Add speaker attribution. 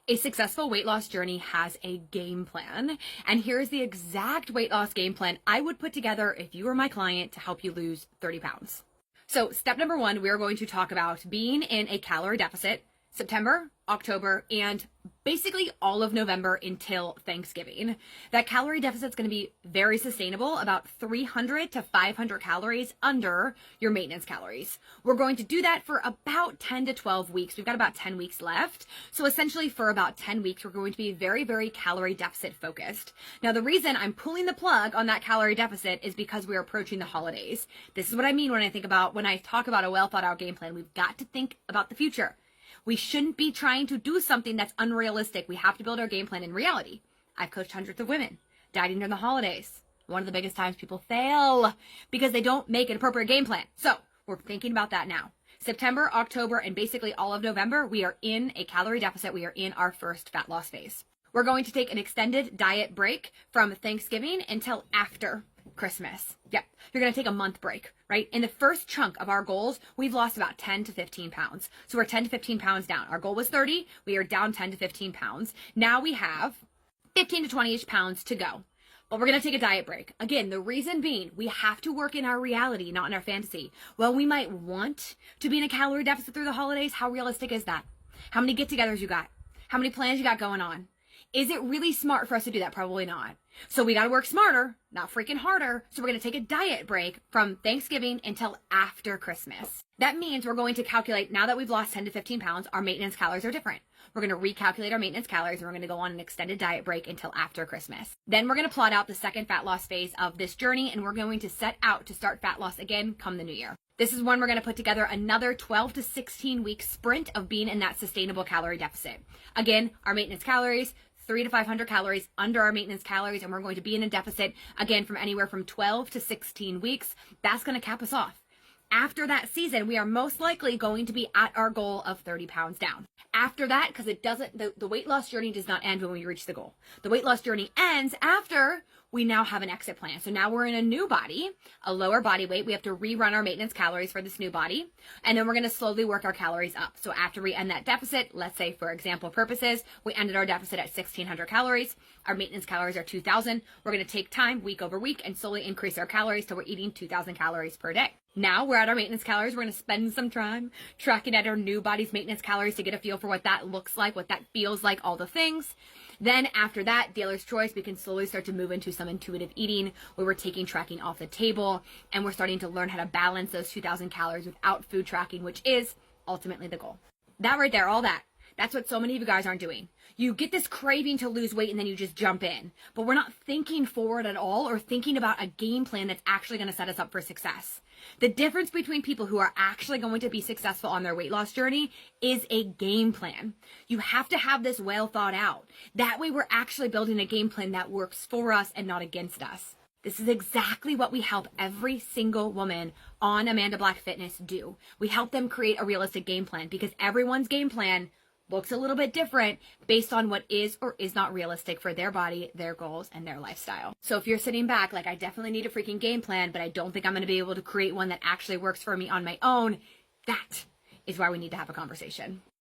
Speaker 1: A successful weight loss journey has a game plan, and here's the exact weight loss game plan I would put together if you were my client to help you lose 30 pounds. So step number one, we are going to talk about being in a calorie deficit September, October, and basically all of November until Thanksgiving. That calorie deficit is going to be very sustainable, about 300 to 500 calories under your maintenance calories. We're going to do that for about 10 to 12 weeks. We've got about 10 weeks left. So essentially for about 10 weeks, we're going to be very, very calorie deficit focused. Now, the reason I'm pulling the plug on that calorie deficit is because we're approaching the holidays. This is what I mean when I talk about a well thought out game plan. We've got to think about the future. We shouldn't be trying to do something that's unrealistic. We have to build our game plan in reality. I've coached hundreds of women dieting during the holidays. One of the biggest times people fail because they don't make an appropriate game plan. So we're thinking about that now. September, October, and basically all of November, we are in a calorie deficit. We are in our first fat loss phase. We're going to take an extended diet break from Thanksgiving until after Christmas. Yep. You're going to take a month break, right? In the first chunk of our goals, we've lost about 10 to 15 pounds. So we're 10 to 15 pounds down. Our goal was 30. We are down 10 to 15 pounds. Now we have 15 to 20-ish pounds to go. But we're going to take a diet break. Again, the reason being, we have to work in our reality, not in our fantasy. Well, we might want to be in a calorie deficit through the holidays. How realistic is that? How many get-togethers you got? How many plans you got going on? Is it really smart for us to do that? Probably not. So we got to work smarter, not freaking harder. So we're going to take a diet break from Thanksgiving until after Christmas. That means we're going to calculate, now that we've lost 10 to 15 pounds, our maintenance calories are different. We're going to recalculate our maintenance calories, and we're going to go on an extended diet break until after Christmas. Then we're going to plot out the second fat loss phase of this journey, and we're going to set out to start fat loss again come the new year. This is when we're going to put together another 12 to 16 week sprint of being in that sustainable calorie deficit. Again, our maintenance calories, 300 to 500 calories under our maintenance calories, and we're going to be in a deficit again from anywhere from 12 to 16 weeks. That's going to cap us off. After that season, we are most likely going to be at our goal of 30 pounds down. After that, because the weight loss journey does not end when we reach the goal. The weight loss journey ends after we now have an exit plan. So now we're in a new body, a lower body weight. We have to rerun our maintenance calories for this new body. And then we're going to slowly work our calories up. So after we end that deficit, let's say for example purposes, we ended our deficit at 1,600 calories. Our maintenance calories are 2,000. We're going to take time week over week and slowly increase our calories till we're eating 2,000 calories per day. Now we're at our maintenance calories. We're going to spend some time tracking at our new body's maintenance calories to get a feel for what that looks like, what that feels like, all the things. Then after that, dealer's choice, we can slowly start to move into some intuitive eating where we're taking tracking off the table and we're starting to learn how to balance those 2,000 calories without food tracking, which is ultimately the goal. That right there, all that. That's what so many of you guys aren't doing. You get this craving to lose weight and then you just jump in. But we're not thinking forward at all or thinking about a game plan that's actually going to set us up for success. The difference between people who are actually going to be successful on their weight loss journey is a game plan. You have to have this well thought out. That way we're actually building a game plan that works for us and not against us. This is exactly what we help every single woman on Amanda Black Fitness do. We help them create a realistic game plan because everyone's game plan looks a little bit different based on what is or is not realistic for their body, their goals, and their lifestyle. So if you're sitting back like, I definitely need a freaking game plan, but I don't think I'm going to be able to create one that actually works for me on my own, that is why we need to have a conversation.